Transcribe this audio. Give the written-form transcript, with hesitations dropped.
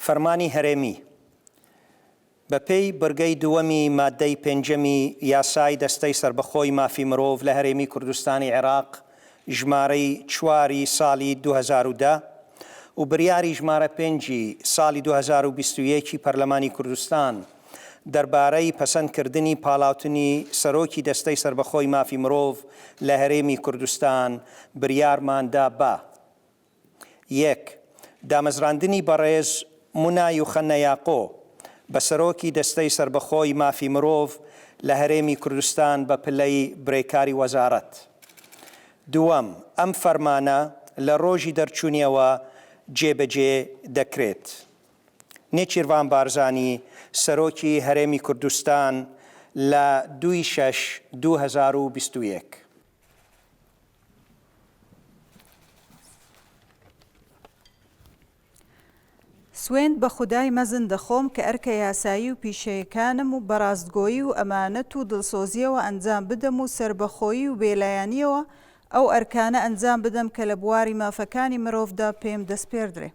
فەرمانی هەرێمی بەپێی بڕگەی دووەمی مادەی پێنجەمی یاسای دەستەی سربەخۆی مافی مرۆڤ لە هەرێمی کوردستانی عێراق ژمارەی 4 ساڵی 2010 و بریاری ژمارە 5 ساڵی 2021 پەرلەمانی کوردستان دەربارەی پەسەندکردنی پاڵاوتنی سەرۆکی دەستەی سربەخۆی مافی مرۆڤ لە هەرێمی کوردستان بریارماندا بە: 1. دامەزراندنی بەڕێز مونا یوخەنە یاقۆ بە سەرۆکی دەستەی سربەخۆی مافی مرۆڤ لە هەرێمی کوردستان بە پلەی برێکاری وەزارەت. 2. ئەم فەرمانە لە ڕۆژی دەرچوونیەوە جێبەجێ دەکرێت. نێچیروان بارزانی سەرۆکی هەرێمی کوردستان لە 2/6/2021. سوێند بە خودای مەزن دەخۆم کە ئەرکە یاسایی و پیشەیەکانم و بەڕاستگۆیی و ئەمانەت و دڵسۆزیەوە ئەنجام بدەم و سربەخۆیی و بێلایەنیەوە ئەو ئەرکانە ئەنجام بدەم کە لە بواری مافەکانی مرۆڤدا پێم دەست پێردرێ.